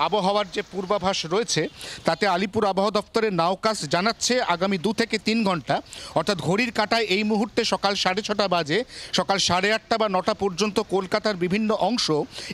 আবহাওয়ার যে পূর্বাভাস রয়েছে তাতে আলিপুর আবহাওয়া দপ্তরের নাওকাস জানাচ্ছে আগামী 2 থেকে 3 ঘন্টা অর্থাৎ ঘড়ির কাঁটায় এই মুহূর্তে সকাল 6:30 বাজে সকাল 8:30 বা 9টা পর্যন্ত কলকাতার বিভিন্ন অংশ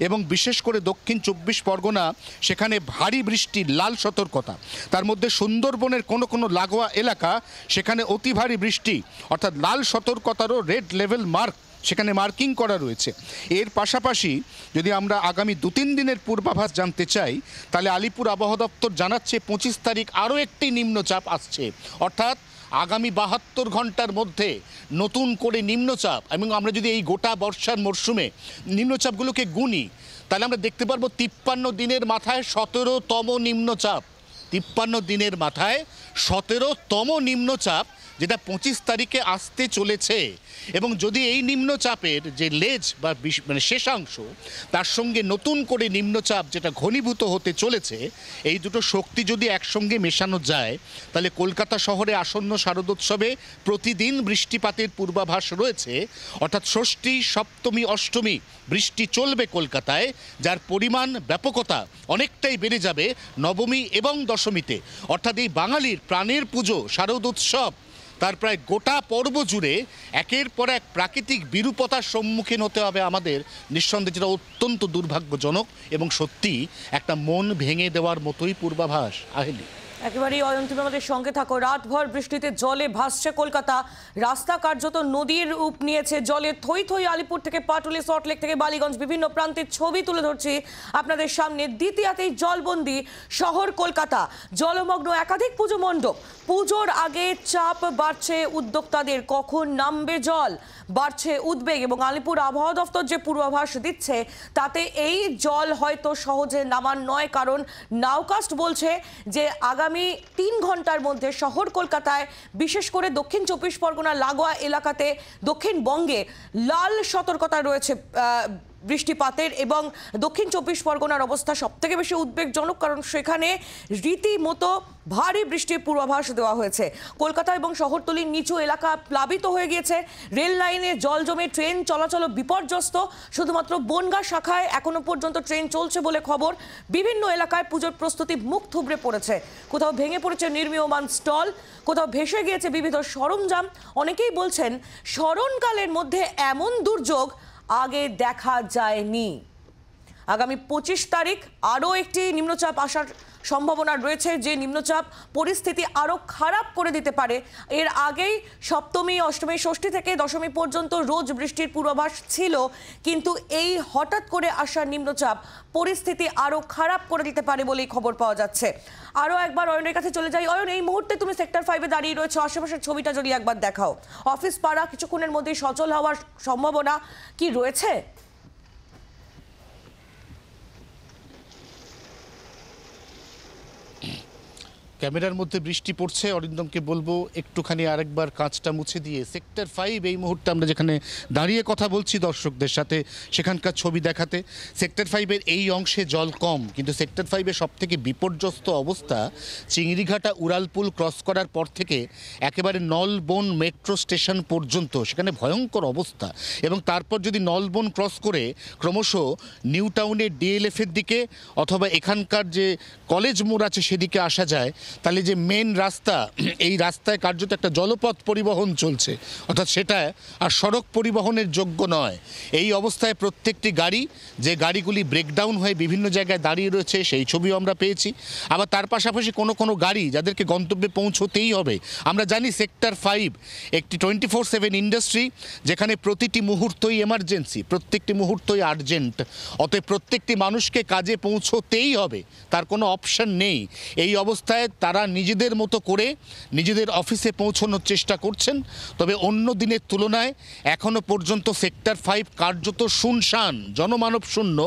এবং বিশেষ করে দক্ষিণ 24 পরগনা সেখানে ভারী বৃষ্টির লাল সতর্কতা। তার মধ্যে সুন্দরবনের কোনো লাগোয়া এলাকা সেখানে অতি ভারী বৃষ্টি অর্থাৎ লাল সতর্কতারও রেড লেভেল মার্ক সেখানে মার্কিং করা রয়েছে। এর পাশাপাশি যদি আমরা আগামী 2-3 দিনের পূর্বাভাস জানতে চাই তাহলে আলিপুর আবহাওয়া দপ্তর জানাচ্ছে 25 তারিখ আরও একটি নিম্নচাপ আসছে, অর্থাৎ আগামী 72 ঘন্টার মধ্যে নতুন করে নিম্নচাপ। এবং আমরা যদি এই গোটা বর্ষার মরশুমে নিম্নচাপগুলোকে গুনি তাহলে আমরা দেখতে পারবো 53 দিনের মাথায় 17তম নিম্নচাপ। 53 দিনের মাথায় 17তম নিম্নচাপ যেটা 25 তারিখে আসতে চলেছে। এবং যদি এই নিম্নচাপের যে লেজ বা মানে শেষাংশ তার সঙ্গে নতুন করে নিম্নচাপ যেটা ঘনীভূত হতে চলেছে, এই দুটো শক্তি যদি একসঙ্গে মেশানো যায় তাহলে কলকাতা শহরে আসন্ন শারদোৎসবে প্রতিদিন বৃষ্টিপাতের পূর্বাভাস রয়েছে। অর্থাৎ ষষ্ঠী, সপ্তমী, অষ্টমী বৃষ্টি চলবে কলকাতায়, যার পরিমাণ ব্যাপকতা অনেকটাই বেড়ে যাবে নবমী এবং দশমীতে। অর্থাৎ এই বাঙালির প্রাণের পুজো শারদোৎসব তার প্রায় গোটা পর্ব জুড়ে একের পর এক প্রাকৃতিক বিরূপতার সম্মুখীন হতে হবে আমাদের, নিঃসন্দেহে, যেটা অত্যন্ত দুর্ভাগ্যজনক এবং সত্যি একটা মন ভেঙে দেওয়ার মতোই পূর্বাভাস। আহেলি একেবারেই অয়ন, তুমি আমাদের সঙ্গে থাকো। রাতভর বৃষ্টিতে জলে ভাসছে কলকাতা, রাস্তা কার্যত নদীর রূপ নিয়েছে, জলে থই থই। আলিপুর থেকে পাটুলি, সল্টলেক থেকে বালিগঞ্জ বিভিন্ন প্রান্তের ছবি তুলে ধরছি আপনাদের সামনে। দ্বিতীয়াতেই জলবন্দি শহর কলকাতা, জলমগ্ন একাধিক পুজো মণ্ডপ। পুজোর আগে চাপ বাড়ছে উদ্যোক্তাদের, কখন নামবে জল, বাড়ছে উদ্বেগ। এবং আলিপুর আবহাওয়া দপ্তর যে পূর্বাভাস দিচ্ছে তাতে এই জল হয়তো সহজে নামার নয়, কারণ নাওকাস্ট বলছে যে আগামী 3 ঘন্টার মধ্যে শহর কলকাতায়, বিশেষ করে দক্ষিণ 24 পরগনা লাগোয়া এলাকাতে, দক্ষিণবঙ্গে লাল সতর্কতা রয়েছে বৃষ্টিপাতের। এবং দক্ষিণ 24 পরগনার অবস্থা সবথেকে বেশি উদ্বেগজনক, কারণ সেখানে রীতিমতো ভারী বৃষ্টির পূর্বাভাস দেওয়া হয়েছে। কলকাতা এবং শহরতলির নিচু এলাকা প্লাবিত হয়ে গিয়েছে, রেল লাইনে জল জমে ট্রেন চলাচল বিপর্যস্ত। শুধুমাত্র বনগাঁ শাখায় এখনো পর্যন্ত ট্রেন চলছে বলে খবর। বিভিন্ন এলাকায় পুজোর প্রস্তুতি মুখ থুবড়ে পড়েছে, কোথাও ভেঙে পড়েছে নির্মীয়মান স্টল, কোথাও ভেসে গিয়েছে বিবিধ সরঞ্জাম। অনেকেই বলছেন স্মরণকালের মধ্যে এমন দুর্যোগ আগে দেখা যায়নি। আগামী 25 তারিখ আরও একটি নিম্নচাপ আসার সম্ভাবনা রয়েছে, যে নিম্নচাপ পরিস্থিতি আরও খারাপ করে দিতে পারে। এর আগেই সপ্তমী, অষ্টমী, ষষ্ঠী থেকে দশমী পর্যন্ত রোজ বৃষ্টির পূর্বাভাস ছিল, কিন্তু এই হঠাৎ করে আসা নিম্নচাপ পরিস্থিতি আরও খারাপ করে দিতে পারে বলেই খবর পাওয়া যাচ্ছে। আরও একবার অয়নের কাছে চলে যাই। অয়ন, এই মুহূর্তে তুমি সেক্টর 5-এ দাঁড়িয়ে রয়েছো, আশেপাশের ছবিটা যদি একবার দেখাও। অফিস পাড়া কিছুক্ষণের মধ্যেই সচল হওয়ার সম্ভাবনা কি রয়েছে? ক্যামেরার মধ্যে বৃষ্টি পড়ছে। অরিন্দমকে বলবো একটুখানি আরেকবার কাঁচটা মুছে দিয়ে সেক্টর 5 এই মুহূর্তে আমরা যেখানে দাঁড়িয়ে কথা বলছি দর্শকদের সাথে সেখানকার ছবি দেখাতে। সেক্টর 5-এর এই অংশে জল কম, কিন্তু সেক্টর 5-এর সবথেকে বিপর্যস্ত অবস্থা চিংড়িঘাটা উড়ালপুল ক্রস করার পর থেকে একেবারে নলবন মেট্রো স্টেশন পর্যন্ত সেখানে ভয়ঙ্কর অবস্থা। এবং তারপর যদি নলবন ক্রস করে ক্রমশ নিউ টাউনের ডিএলএফের দিকে অথবা এখানকার যে কলেজ মোড় আছে সেদিকে আসা যায়, তাহলে যে মেন রাস্তা, এই রাস্তায় কার্যত একটা জলপথ পরিবহন চলছে, অর্থাৎ সেটা আর সড়ক পরিবহনের যোগ্য নয়। এই অবস্থায় প্রত্যেকটি গাড়ি, যে গাড়িগুলি ব্রেকডাউন হয়ে বিভিন্ন জায়গায় দাঁড়িয়ে রয়েছে সেই ছবিও আমরা পেয়েছি। আবার তার পাশাপাশি কোনো গাড়ি যাদেরকে গন্তব্যে পৌঁছতেই হবে। আমরা জানি সেক্টর 5 একটি 24/7 ইন্ডাস্ট্রি, যেখানে প্রতিটি মুহূর্তই এমার্জেন্সি, প্রত্যেকটি মুহূর্তই আর্জেন্ট। অতএব প্রত্যেকটি মানুষকে কাজে পৌঁছতেই হবে, তার কোনো অপশন নেই। এই অবস্থায় তারা নিজেদের মতো করে নিজেদের অফিসে পৌঁছানোর চেষ্টা করছেন। তবে অন্য দিনের তুলনায় এখনও পর্যন্ত সেক্টর 5 কার্যত শুনশান, জনমানব শূন্য।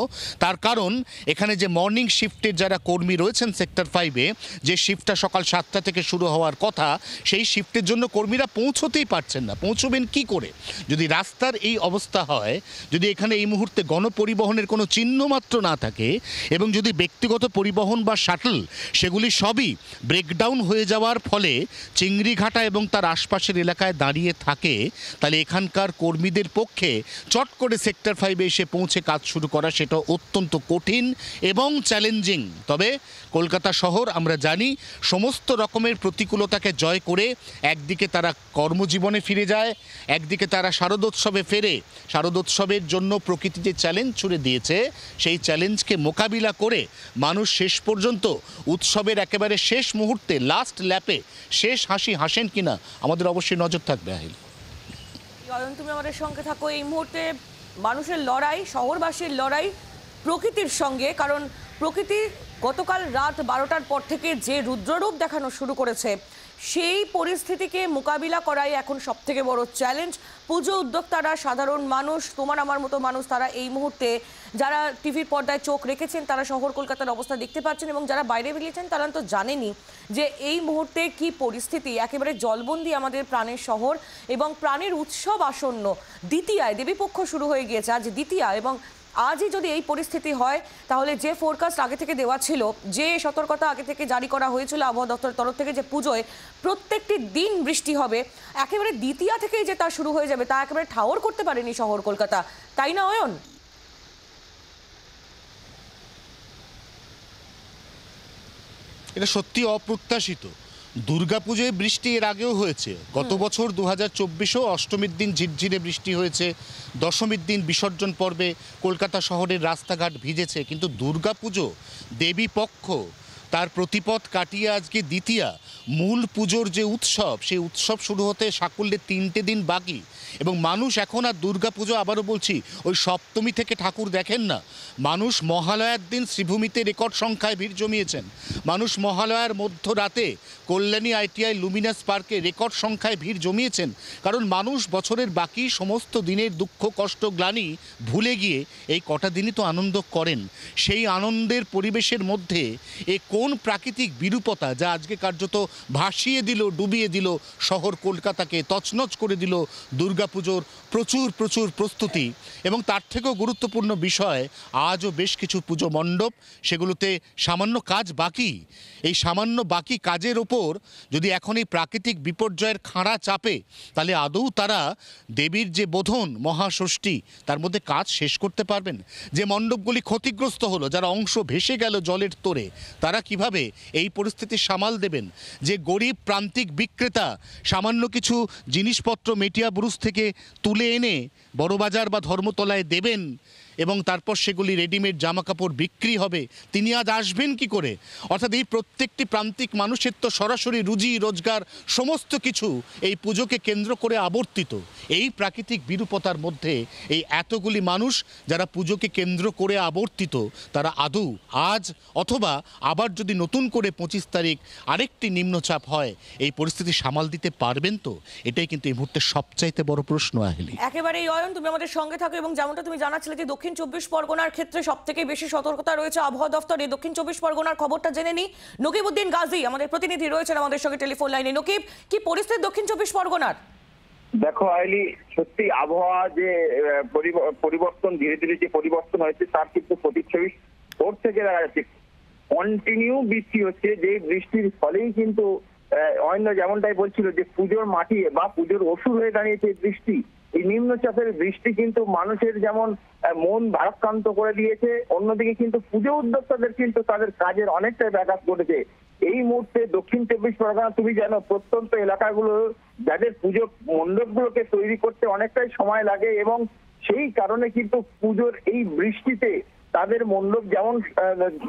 তার কারণ এখানে যে মর্নিং শিফটের যারা কর্মী রয়েছেন সেক্টর 5-এ, যে শিফটটা সকাল 7টা থেকে শুরু হওয়ার কথা, সেই শিফটের জন্য কর্মীরা পৌঁছতেই পারছেন না। পৌঁছবেন কি করে যদি রাস্তার এই অবস্থা হয়, যদি এখানে এই মুহূর্তে গণপরিবহনের কোনো চিহ্ন মাত্র না থাকে, এবং যদি ব্যক্তিগত পরিবহন বা শাটল সেগুলি সবই ব্রেকডাউন হয়ে যাওয়ার ফলে চিংড়িঘাটা এবং তার আশপাশের এলাকায় দাঁড়িয়ে থাকে, তাহলে এখানকার কর্মীদের পক্ষে চট করে সেক্টর 5-এ এসে পৌঁছে কাজ শুরু করা সেটা অত্যন্ত কঠিন এবং চ্যালেঞ্জিং। তবে কলকাতা শহর আমরা জানি সমস্ত রকমের প্রতিকূলতাকে জয় করে একদিকে তারা কর্মজীবনে ফিরে যায়, একদিকে তারা শারদোৎসবে ফেরে। শারদোৎসবের জন্য প্রকৃতি যে চ্যালেঞ্জ ছুড়ে দিয়েছে সেই চ্যালেঞ্জকে মোকাবিলা করে মানুষ শেষ পর্যন্ত উৎসবের একেবারে শেষ মুহূর্তে লাস্ট ল্যাপে শেষ হাসি হাসেন কিনা আমাদের অবশ্যই নজর থাকবে। আহিল, তুমি আমাদের সঙ্গে থাকো। এই মুহূর্তে মানুষের লড়াই, শহরবাসীর লড়াই প্রকৃতির সঙ্গে, কারণ প্রকৃতি গতকাল রাত 12টার পর থেকে যে রুদ্ররূপ দেখানো শুরু করেছে সেই পরিস্থিতিকে মোকাবিলা করাই এখন সবথেকে বড় চ্যালেঞ্জ। পুজো উদ্যোক্তারা, সাধারণ মানুষ, তোমার আমার মতো মানুষ, তারা এই মুহূর্তে যারা টিভির পর্দায় চোখ রেখেছেন তারা শহর কলকাতার অবস্থা দেখতে পাচ্ছেন, এবং যারা বাইরে বেরিয়েছেন তারা তো জানেনই যে এই মুহূর্তে কি পরিস্থিতি। একেবারে জলবন্দি আমাদের প্রাণের শহর এবং প্রাণের উৎসব আসন্ন। দ্বিতীয়ায় দেবীপক্ষ শুরু হয়ে গিয়েছে, আজ দ্বিতীয়া, এবং আজই যদি এই পরিস্থিতি হয় তাহলে যে ফোরকাস্ট আগে থেকে দেওয়া ছিল, যে সতর্কতা আগে থেকে জারি করা হয়েছিল আবহাওয়া দপ্তরের তরফ থেকে যে পুজোয় প্রত্যেকটি দিন বৃষ্টি হবে, একেবারে দ্বিতীয়া থেকেই যে তা শুরু হয়ে যাবে তা একেবারে ঠাওর করতে পারেনি শহর কলকাতা, তাই না অয়ন? এটা সত্যি অপ্রত্যাশিত। দুর্গাপুজোয় বৃষ্টি এর আগেও হয়েছে, গত বছর 2024-এও অষ্টমীর দিন ঝিরঝিরে বৃষ্টি হয়েছে, দশমীর দিন বিসর্জন পর্বে কলকাতা শহরের রাস্তাঘাট ভিজেছে, কিন্তু দুর্গাপুজো দেবী পক্ষ তার প্রতিপদ কাটিয়ে আজকে দ্বিতীয়া, মূল পুজোর যে উৎসব সেই উৎসব শুরু হতে সাকুল্যে 3টে দিন বাকি, এবং মানুষ এখন আর দুর্গাপুজো, আবারও বলছি, ওই সপ্তমী থেকে ঠাকুর দেখেন না। মানুষ মহালয়ার দিন শ্রীভূমিতে রেকর্ড সংখ্যায় ভিড় জমিয়েছেন, মানুষ মহালয়ার মধ্যরাতে কল্যাণী ITI লুমিনাস পার্কে রেকর্ড সংখ্যায় ভিড় জমিয়েছেন, কারণ মানুষ বছরের বাকি সমস্ত দিনের দুঃখ কষ্ট গ্লানি ভুলে গিয়ে এই কটা দিনই তো আনন্দ করেন। সেই আনন্দের পরিবেশের মধ্যে কোন প্রাকৃতিক বিরূপতা যা আজকে কার্যত ভাসিয়ে দিল, ডুবিয়ে দিল শহর কলকাতাকে, তছনছ করে দিল দুর্গাপুজোর প্রচুর প্রচুর প্রস্তুতি। এবং তার থেকেও গুরুত্বপূর্ণ বিষয়, আজও বেশ কিছু পুজো মণ্ডপ সেগুলোতে সামান্য কাজ বাকি। এই সামান্য বাকি কাজের ওপর যদি এখন এই প্রাকৃতিক বিপর্যয়ের খাঁড়া চাপে, তাহলে আদৌ তারা দেবীর যে বোধন মহাষষ্ঠী তার মধ্যে কাজ শেষ করতে পারবেন? যে মণ্ডপগুলি ক্ষতিগ্রস্ত হলো, যারা অংশ ভেসে গেল জলের তোরে, তারা কিভাবে এই পরিস্থিতি সামাল দেবেন? যে গরিব প্রান্তিক বিক্রেতা সামান্য কিছু জিনিসপত্র মেটিয়া ব্রুজ থেকে তুলে এনে বড়বাজার বা ধর্মতলায় দেবেন এবং তারপর সেগুলি রেডিমেড জামাকাপড় বিক্রি হবে, তিনি আজ আসবেন কি করে? অর্থাৎ এই প্রত্যেকটি প্রান্তিক মানুষের তো সরাসরি রুজি রোজগার সমস্ত কিছু এই পুজোকে কেন্দ্র করে আবর্তিত। এই প্রাকৃতিক বিরূপতার মধ্যে এই এতগুলি মানুষ যারা পুজোকে কেন্দ্র করে আবর্তিত, তারা আদৌ আজ অথবা আবার যদি নতুন করে 25 তারিখ আরেকটি নিম্নচাপ হয়, এই পরিস্থিতি সামাল দিতে পারবেন তো? এটাই কিন্তু এই মুহূর্তে সবচাইতে বড় প্রশ্ন। আহিলি, একেবারেই অয়ন, তুমি আমাদের সঙ্গে থাকো, এবং যেমনটা তুমি জানাচ্ছিলে যে দক্ষিণ 24 পরগনার ক্ষেত্রে সব থেকে বেশি সতর্কতা রয়েছে আবহাওয়া দফতরে। দক্ষিণ 24 পরগনার খবরটা জেনে নি। নকিবউদ্দিন গাজী আমাদের প্রতিনিধি রয়েছেন আমাদের সঙ্গে টেলিফোন লাইনে। নকিব, কি পরিস্থিতি দক্ষিণ 24 পরগনার? দেখো আইলি, সত্যি আবহাওয়া যে পরিবর্তন, ধীরে ধীরে যে পরিবর্তন হয়েছে তার কিন্তু প্রতিচ্ছবি ওর থেকে দেখা যাচ্ছে। কন্টিনিউ বৃষ্টি হচ্ছে, যে বৃষ্টির ফলেই কিন্তু অন্য যেমনটাই বলছিল যে পুজোর মাটি বা পুজোর ওষুধ হয়ে দাঁড়িয়েছে বৃষ্টি। এই নিম্নচাপের বৃষ্টি কিন্তু মানুষের যেমন মন ভারাক্রান্ত করে দিয়েছে, অন্যদিকে কিন্তু পুজো উদ্যোক্তাদের কিন্তু তাদের কাজের অনেকটাই ব্যাঘাত ঘটেছে। এই মুহূর্তে দক্ষিণ 24 পরগনা তুমি জানো প্রত্যন্ত এলাকাগুলো যাদের পুজো মণ্ডপগুলোকে তৈরি করতে অনেকটাই সময় লাগে, এবং সেই কারণে কিন্তু পুজোর এই বৃষ্টিতে তাদের মণ্ডপ যেমন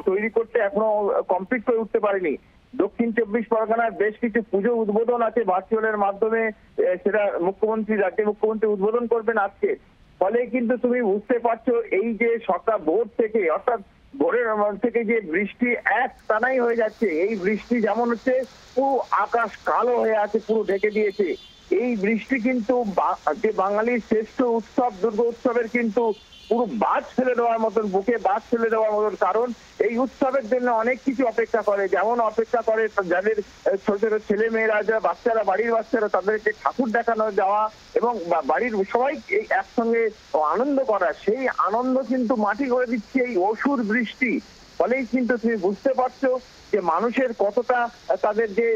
তৈরি করতে এখনো কমপ্লিট করে উঠতে পারেনি। দক্ষিণ 24 পরগনার বেশ কিছু পুজো উদ্বোধন আছে ভার্চুয়ালের মাধ্যমে, সেটা রাজ্যের মুখ্যমন্ত্রী উদ্বোধন করবেন আজকে। ফলে কিন্তু তুমি বুঝতে পারছো এই যে সকাল ভোর থেকে, অর্থাৎ ভোরের থেকে যে বৃষ্টি এক টানাই হয়ে যাচ্ছে, এই বৃষ্টি যেমন হচ্ছে পুরো আকাশ কালো হয়ে আছে, পুরো ঢেকে দিয়েছে। এই বৃষ্টি কিন্তু যে বাঙালির শ্রেষ্ঠ উৎসব দুর্গা উৎসবের কিন্তু পুরো বাদ ফেলে দেওয়ার মতন, বুকে বাদ ফেলে দেওয়ার মতন। কারণ এই উৎসবের জন্য অনেক কিছু অপেক্ষা করে, যেমন অপেক্ষা করে যাদের ছোট ছোট ছেলে মেয়েরা, যারা বাচ্চারা, বাড়ির বাচ্চারা, তাদেরকে ঠাকুর দেখানো যাওয়া এবং বাড়ির সবাই একসঙ্গে আনন্দ করা, সেই আনন্দ কিন্তু মাটি করে দিচ্ছে এই অসুর বৃষ্টি। ফলেই কিন্তু তুমি বুঝতে পারছো যে মানুষের কতটা তাদের যে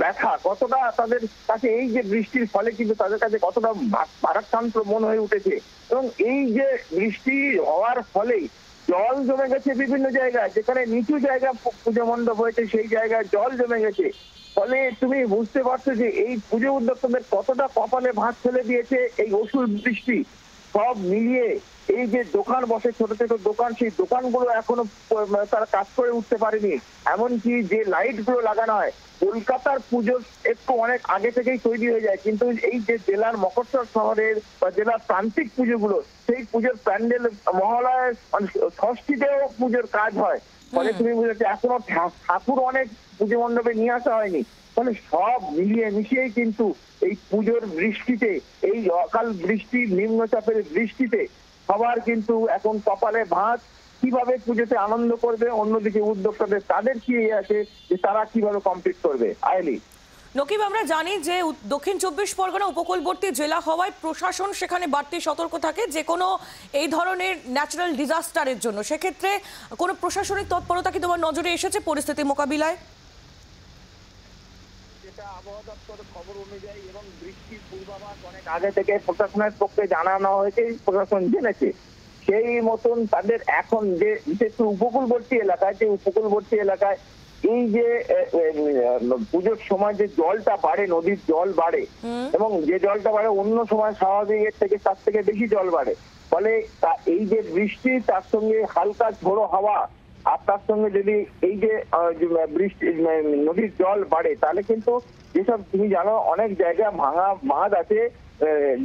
ব্যথা, কতটা তাদের কাছে এই যে বৃষ্টির ফলে কিন্তু তাদের কাছে কতটা ভারাক্রান্ত মন হয়ে উঠেছে। এবং এই যে বৃষ্টি হওয়ার ফলেই জল জমে গেছে বিভিন্ন জায়গায়, যেখানে নিচু জায়গা পুজো মণ্ডপ হয়েছে সেই জায়গায় জল জমে গেছে। ফলে তুমি বুঝতে পারছো যে এই পুজো উদ্যোক্তাদের কতটা কপালে ভাঁজ ফেলে দিয়েছে এই অসুর বৃষ্টি। সব মিলিয়ে এই যে দোকান বসে, ছোট ছোট দোকান, সেই দোকানগুলো এখনো তারা কাজ করে উঠতে পারেনি। এমনকি যে লাইট গুলো লাগানো হয়, কলকাতার পুজো একটু অনেক আগে থেকেই তৈরি হয়ে যায়, কিন্তু এই যে জেলার মফস্বল শহরের বা জেলার প্রান্তিক পুজোগুলো, সেই পুজোর প্যান্ডেল মহালয়ার ষষ্ঠীতেও পুজোর কাজ হয়। ফলে তুমি বুঝেছো এখনো ঠাকুর অনেক পুজো মণ্ডপে নিয়ে আসা হয়নি। ফলে সব মিলিয়ে মিশিয়েই কিন্তু এই পুজোর বৃষ্টিতে, এই অকাল বৃষ্টি, নিম্নচাপের বৃষ্টিতে সবার কিন্তু এখন কপালে ভাঁজ। কিভাবে পুজোতে আনন্দ করবে, অন্যদিকে উদ্যোক্তাদের তাদের কি আছে যে তারা কিভাবে কমপ্লিট করবে। আইলি নকিব, আমরা জানি যে দক্ষিণ 24 পরগনা উপকূলবর্তী জেলা হওয়ায় প্রশাসন সেখানে বাড়তি সতর্ক থাকে যে কোনো এই ধরনের ন্যাচারাল ডিজাস্টারের জন্য। সেক্ষেত্রে কোনো প্রশাসনিক তৎপরতা কি তোমার নজরে এসেছে পরিস্থিতি মোকাবিলায়? যেটা আবহাওয়া দপ্তরের খবর অনুযায়ী এবং বৃষ্টির পূর্বাভাস অনেক আগে থেকে প্রশাসনের পক্ষে জানানো হয়েছে, প্রশাসন জেনেছে। সেই মতন তাদের এখন যে বিশেষ উপকূলবর্তী এলাকায়, যে উপকূলবর্তী এলাকায় এই যে পুজোর সময় যে জলটা বাড়ে, নদীর জল বাড়ে, এবং যে জলটা বাড়ে অন্য সময় স্বাভাবিকের থেকে তার থেকে বেশি জল বাড়ে। ফলে এই যে বৃষ্টি, তার সঙ্গে হালকা ঝোড়ো হাওয়া, আর তার সঙ্গে যদি এই যে বৃষ্টি নদীর জল বাড়ে, তাহলে কিন্তু যেসব তুমি জানো অনেক জায়গা ভাঙা বাঁধ আছে,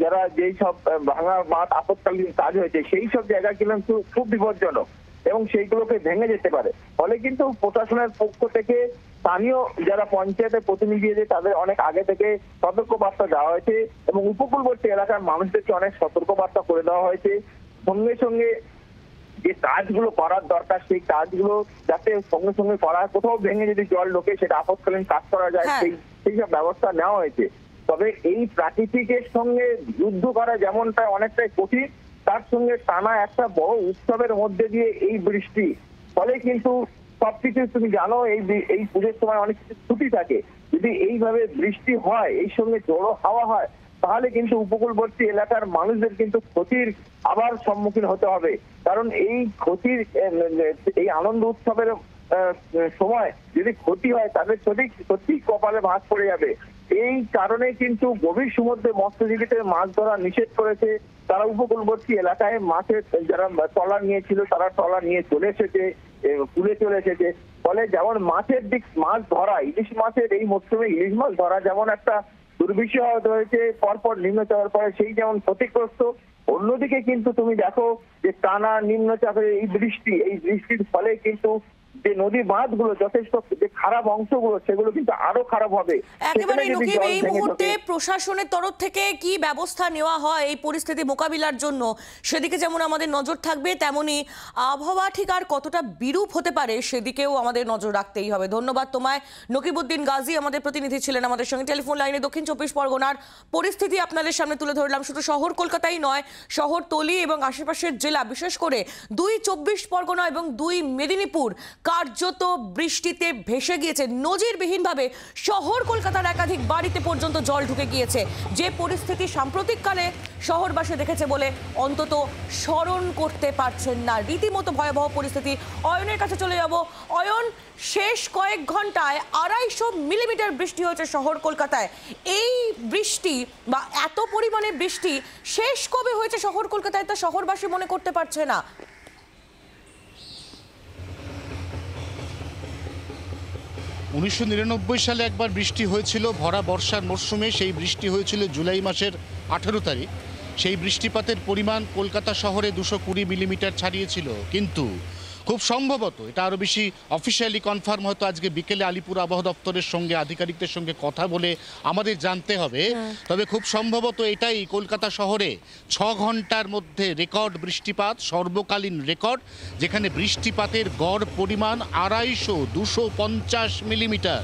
যারা যেই সব ভাঙা বাঁধ আপৎকালীন কাজ হয়েছে সেই সব জায়গা কিন্তু খুব বিপজ্জনক এবং সেইগুলোকে ভেঙে যেতে পারে। ফলে কিন্তু প্রশাসনের পক্ষ থেকে স্থানীয় যারা পঞ্চায়েতের প্রতিনিধি আছে তাদের অনেক আগে থেকে সতর্কবার্তা দেওয়া হয়েছে এবং উপকূলবর্তী এলাকার মানুষদেরকে অনেক সতর্কবার্তা করে দেওয়া হয়েছে। সঙ্গে সঙ্গে যে কাজগুলো করার দরকার সেই কাজগুলো যাতে সঙ্গে সঙ্গে করা, কোথাও ভেঙে যদি জল ঢোকে সেটা আপৎকালীন কাজ করা যায় সেই সব ব্যবস্থা নেওয়া হয়েছে। তবে এই প্রাকৃতিকের সঙ্গে যুদ্ধ করা যেমনটা অনেকটাই কঠিন, তার সঙ্গে টানা একটা বড় উৎসবের মধ্যে দিয়ে এই বৃষ্টি, ফলে কিন্তু সবকিছু তুমি জানো এই পুজোর সময় অনেক কিছু ছুটি থাকে। যদি এইভাবে বৃষ্টি হয়, এই সঙ্গে ঝোড়ো হাওয়া হয়, তাহলে কিন্তু উপকূলবর্তী এলাকার মানুষদের কিন্তু ক্ষতির আবার সম্মুখীন হতে হবে। কারণ এই ক্ষতির, এই আনন্দ উৎসবের সময় যদি ক্ষতি হয় তাদের সত্যি কপালে ভাঁজ পড়ে যাবে। এই কারণে কিন্তু গভীর সমুদ্রে মৎস্যজীবীদের মাছ ধরা নিষেধ করেছে। তারা উপকূলবর্তী এলাকায় মাছের যারা ট্রলার নিয়েছিল তারা ট্রলার নিয়ে চলে এসেছে, কুলে চলে এসেছে। ফলে যেমন মাছের দিক, মাছ ধরা, ইলিশ মাছের এই মরশুমে ইলিশ মাছ ধরা যেমন একটা দুর্বিষহ হয়েছে পরপর নিম্নচাপের পরে, সেই যেমন ক্ষতিগ্রস্ত, অন্যদিকে কিন্তু তুমি দেখো যে টানা নিম্নচাপের এই বৃষ্টির ফলে কিন্তু যে নদী বাঁধগুলো যথেষ্ট যে খারাপ অংশগুলো সেগুলো কিন্তু আরো খারাপ হবে। একেবারে নকিব, এই মুহূর্তে প্রশাসনের তরফ থেকে কি ব্যবস্থা নেওয়া হয় এই পরিস্থিতি মোকাবিলার জন্য, সেদিকে যেমন আমাদের নজর থাকবে, তেমনি আবহাওয়া ঠিক আর কতটা বিরূপ হতে পারে সেদিকেও আমাদের নজর রাখতেই হবে। ধন্যবাদ তোমায়। নকিবউদ্দিন গাজী আমাদের প্রতিনিধি ছিলেন আমাদের সঙ্গে টেলিফোন লাইনে। দক্ষিণ 24 পরগনার পরিস্থিতি আপনাদের সামনে তুলে ধরলাম। শুধু শহর কলকাতাই নয়, শহরতলি এবং আশেপাশের জেলা, বিশেষ করে 24 পরগনা এবং 2 মেদিনীপুর কার্যত বৃষ্টিতে ভেসে গিয়েছে। নজিরবিহীনভাবে শহর কলকাতার একাধিক বাড়িতে পর্যন্ত জল ঢুকে গিয়েছে। যে পরিস্থিতি সাম্প্রতিককালে শহরবাসী দেখেছে বলে অন্তত স্মরণ করতে পারছেন না। রীতিমতো ভয়াবহ পরিস্থিতি। অয়নের কাছে চলে যাব। অয়ন, শেষ কয়েক ঘন্টায় 250 মিলিমিটার বৃষ্টি হয়েছে শহর কলকাতায়। এই বৃষ্টি বা এত পরিমাণে বৃষ্টি শেষ কবে হয়েছে শহর কলকাতায় তা শহরবাসী মনে করতে পারছে না। 1999 সালে একবার বৃষ্টি হয়েছিল ভরা বর্ষার মরশুমে। সেই বৃষ্টি হয়েছিল জুলাই মাসের 18 তারিখ। সেই বৃষ্টিপাতের পরিমাণ কলকাতা শহরে 220 মিলিমিটার ছাড়িয়েছিল। কিন্তু খুব সম্ভবত এটা আরও বেশি অফিসিয়ালি কনফার্ম হয়তো আজকে বিকেলে আলিপুর আবহাওয়া দপ্তরের সঙ্গে আধিকারিকদের সঙ্গে কথা বলে আমাদের জানতে হবে। তবে খুব সম্ভবত এটাই কলকাতা শহরে 6 ঘন্টার মধ্যে রেকর্ড বৃষ্টিপাত, সর্বকালীন রেকর্ড, যেখানে বৃষ্টিপাতের গড় পরিমাণ 250 মিলিমিটার।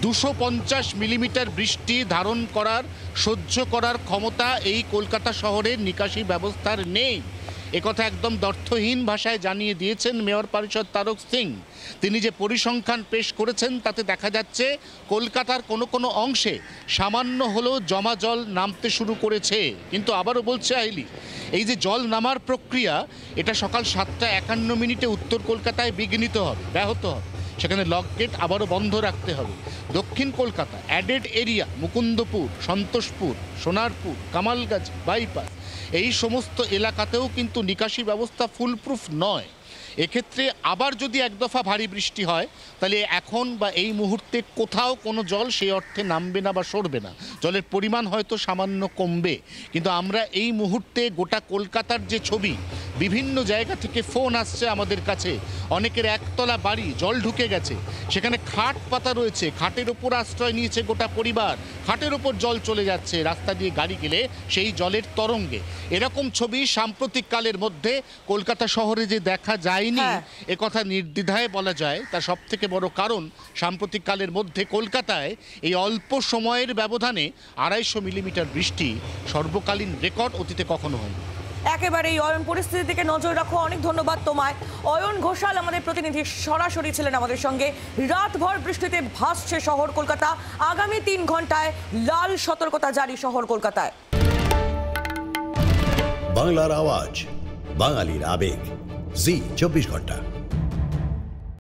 250 মিলিমিটার বৃষ্টি ধারণ করার, সহ্য করার ক্ষমতা এই কলকাতা শহরের নিকাশি ব্যবস্থার নেই। একথা একদম দ্ব্যর্থহীন ভাষায় জানিয়ে দিয়েছেন মেয়র পরিষদ তারক সিং। তিনি যে পরিসংখ্যান পেশ করেছেন তাতে দেখা যাচ্ছে কলকাতার কোনো কোনো অংশে সামান্য হলেও জমা জল নামতে শুরু করেছে। কিন্তু আবারও বলছে আইলি, এই যে জল নামার প্রক্রিয়া, এটা সকাল 7:51 উত্তর কলকাতায় বিঘ্নিত হবে, ব্যাহত হবে। সেখানে লক গেট আবারও বন্ধ রাখতে হবে। দক্ষিণ Kolkata added area, Mukundapur, Santoshpur, Sonarpur, Kamalgachhi, bypass, এই সমস্ত এলাকাতেও কিন্তু নিকাশি ব্যবস্থা ফুলপ্রুফ নয়। এক্ষেত্রে আবার যদি এক দফা ভারী বৃষ্টি হয় তাহলে এখন বা এই মুহূর্তে কোথাও কোনো জল সেই অর্থে নামবে না বা সরবে না, জলের পরিমাণ হয়তো সামান্য কমবে। কিন্তু আমরা এই মুহূর্তে গোটা কলকাতার যে ছবি, বিভিন্ন জায়গা থেকে ফোন আসছে আমাদের কাছে, অনেকের একতলা বাড়ি জল ঢুকে গেছে, সেখানে খাট পাতা রয়েছে, খাটের ওপর আশ্রয় নিয়েছে গোটা পরিবার, খাটের ওপর জল চলে যাচ্ছে, রাস্তা দিয়ে গাড়ি গেলে সেই জলের তরঙ্গে। এরকম ছবি সাম্প্রতিককালের মধ্যে কলকাতা শহরে যে দেখা যায়নি একথা নির্দ্বিধায় বলা যায়। তার সব থেকে বড় কারণ সাম্প্রতিককালের মধ্যে কলকাতায় এই অল্প সময়ের ব্যবধানে 250 মিলিমিটার বৃষ্টি সর্বকালীন রেকর্ড, অতীতে কখনো হয়নি। একেবারে এই অয়ন পরিস্থিতির দিকে নজর রাখো। অনেক ধন্যবাদ তোমায়। অয়ন ঘোষাল আমাদের প্রতিনিধি সরাসরি ছিলেন আমাদের সঙ্গে। রাতভর বৃষ্টিতে ভাসছে শহর কলকাতা, আগামী 3 ঘন্টায় লাল সতর্কতা জারি শহর কলকাতায়। বাংলার আওয়াজ, বাঙালির আবেগ, জি 24 ঘন্টা।